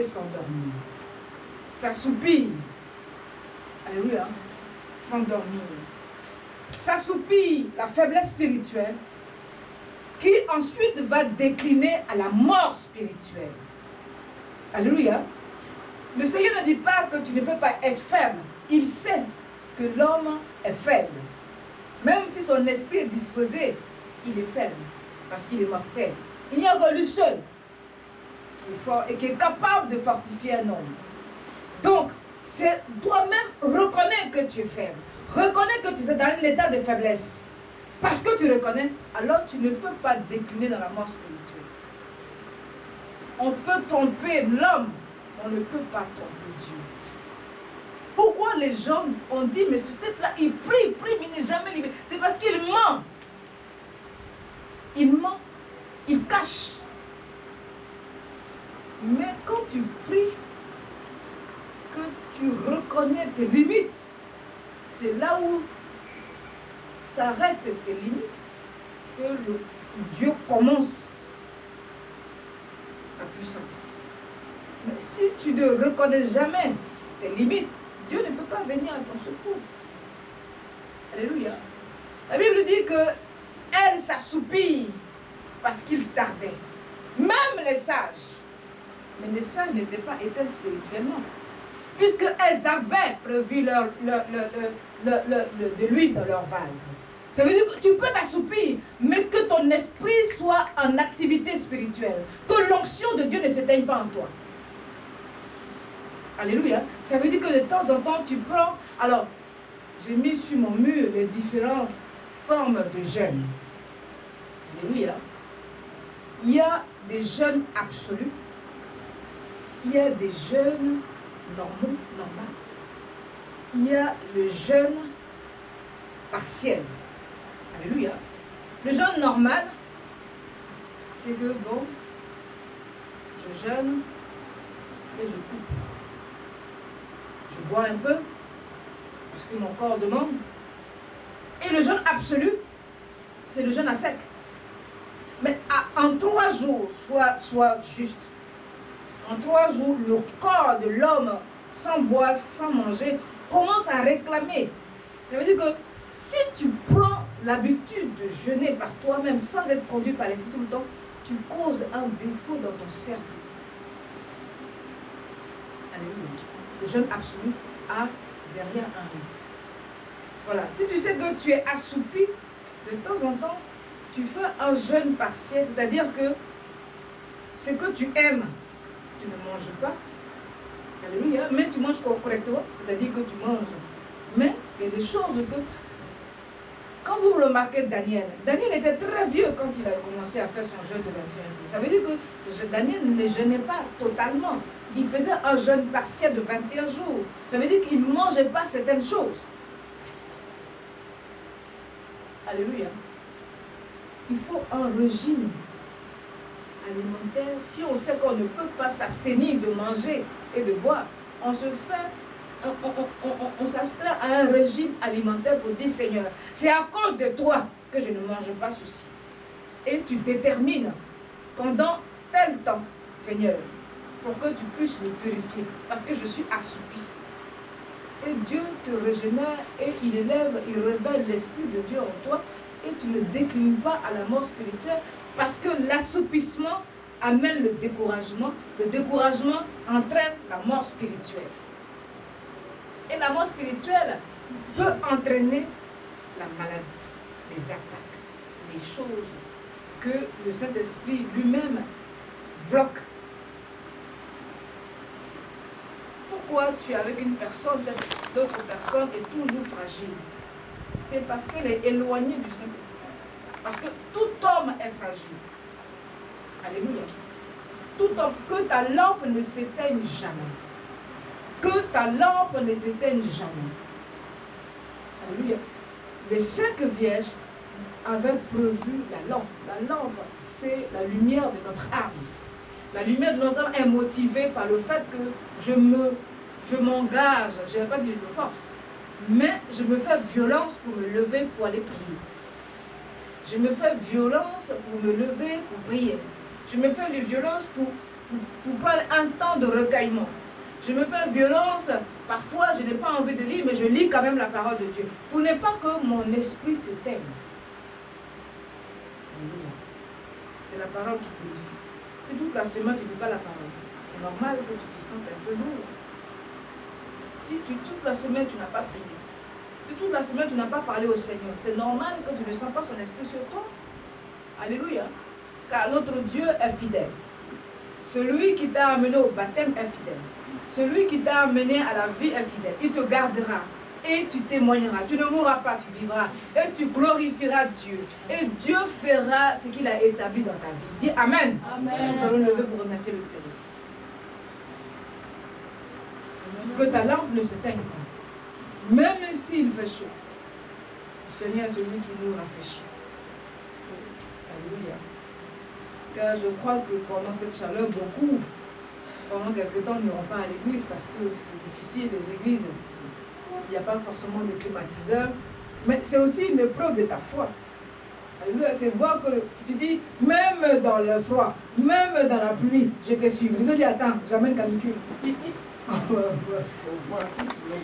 s'endormir. S'assoupir. Alléluia. S'endormir. S'assoupir, la faiblesse spirituelle, qui ensuite va décliner à la mort spirituelle. Alléluia. Le Seigneur ne dit pas que tu ne peux pas être faible. Il sait que l'homme est faible. Même si son esprit est disposé, il est faible. Parce qu'il est mortel. Il n'y a que lui seul qui est fort et qui est capable de fortifier un homme. Donc, c'est toi-même reconnais que tu es faible. Reconnais que tu es dans un état de faiblesse. Parce que tu reconnais, alors tu ne peux pas décliner dans la mort spirituelle. On peut tromper l'homme, on ne peut pas tromper Dieu. Pourquoi les gens ont dit, mais ce type-là, il prie, mais il n'est jamais libéré. C'est parce qu'il ment. Il ment, il cache. Mais quand tu pries, que tu reconnais tes limites, c'est là où s'arrêtent tes limites, que Dieu commence sa puissance. Mais si tu ne reconnais jamais tes limites, Dieu ne peut pas venir à ton secours. Alléluia. La Bible dit que elle s'assoupit parce qu'il tardait. Même les sages. Mais les sages n'étaient pas éteints spirituellement. Puisqu'elles avaient prévu de l'huile dans leur vase. Ça veut dire que tu peux t'assoupir, mais que ton esprit soit en activité spirituelle. Que l'onction de Dieu ne s'éteigne pas en toi. Alléluia. Ça veut dire que de temps en temps, tu prends... Alors, j'ai mis sur mon mur les différentes formes de jeûne. Alléluia. Il y a des jeûnes absolus. Il y a des jeûnes normaux. Il y a le jeûne partiel. Alléluia. Le jeûne normal, c'est que, bon, je jeûne et je coupe. Je bois un peu, parce que mon corps demande. Et le jeûne absolu, c'est le jeûne à sec. Mais en 3 jours, soit juste. En 3 jours, le corps de l'homme, sans boire, sans manger, commence à réclamer. Ça veut dire que si tu prends l'habitude de jeûner par toi-même, sans être conduit par l'esprit tout le temps, tu causes un défaut dans ton cerveau. Alléluia. Le jeûne absolu a derrière un risque. Voilà. Si tu sais que tu es assoupi, de temps en temps, tu fais un jeûne partiel, c'est-à-dire que ce que tu aimes, tu ne manges pas. Alléluia. Mais tu manges correctement, c'est-à-dire que tu manges. Mais il y a des choses que... Quand vous remarquez Daniel était très vieux quand il a commencé à faire son jeûne de 21 jours. Ça veut dire que Daniel ne jeûnait pas totalement. Il faisait un jeûne partiel de 21 jours. Ça veut dire qu'il ne mangeait pas certaines choses. Alléluia. Il faut un régime alimentaire. Si on sait qu'on ne peut pas s'abstenir de manger et de boire, on se fait, on s'abstrait à un régime alimentaire pour dire, Seigneur, c'est à cause de toi que je ne mange pas ceci. Et tu détermines pendant tel temps, Seigneur, pour que tu puisses me purifier, parce que je suis assoupi. Et Dieu te régénère et il élève, il révèle l'Esprit de Dieu en toi et tu ne déclines pas à la mort spirituelle parce que l'assoupissement amène le découragement entraîne la mort spirituelle. Et la mort spirituelle peut entraîner la maladie, les attaques, les choses que le Saint-Esprit lui-même bloque. Pourquoi tu es avec une personne, l'autre personne est toujours fragile? C'est parce qu'elle est éloignée du Saint-Esprit. Parce que tout homme est fragile. Alléluia. Tout homme, que ta lampe ne s'éteigne jamais. Que ta lampe ne t'éteigne jamais. Alléluia. Les 5 vierges avaient prévu la lampe. La lampe, c'est la lumière de notre âme. La lumière de notre âme est motivée par le fait que je m'engage, je ne vais pas dire je me force, mais je me fais violence pour me lever pour aller prier. Je me fais violence pour me lever pour prier. Je me fais violence pour pour prendre un temps de recueillement. Je me fais violence, parfois je n'ai pas envie de lire, mais je lis quand même la parole de Dieu. Pour ne pas que mon esprit s'éteigne. C'est la parole qui purifie. Si toute la semaine tu ne lis pas la parole, c'est normal que tu te sentes un peu lourd. Si toute la semaine tu n'as pas prié, si toute la semaine tu n'as pas parlé au Seigneur, c'est normal que tu ne sens pas son esprit sur toi. Alléluia. Car notre Dieu est fidèle. Celui qui t'a amené au baptême est fidèle. Celui qui t'a amené à la vie est fidèle. Il te gardera et tu témoigneras. Tu ne mourras pas, tu vivras. Et tu glorifieras Dieu. Et Dieu fera ce qu'il a établi dans ta vie. Dis Amen. Amen. Nous allons lever pour remercier le Seigneur. Que ta lampe ne s'éteigne pas. Même s'il fait chaud. Le Seigneur est celui qui nous rafraîchit. Alléluia. Car je crois que pendant cette chaleur, beaucoup, pendant quelque temps, n'iront pas à l'église parce que c'est difficile, les églises. Il n'y a pas forcément de climatiseur. Mais c'est aussi une épreuve de ta foi. Alléluia. C'est voir que tu dis, même dans le froid, même dans la pluie, je te suivrai. Je dis, attends, j'amène canicule.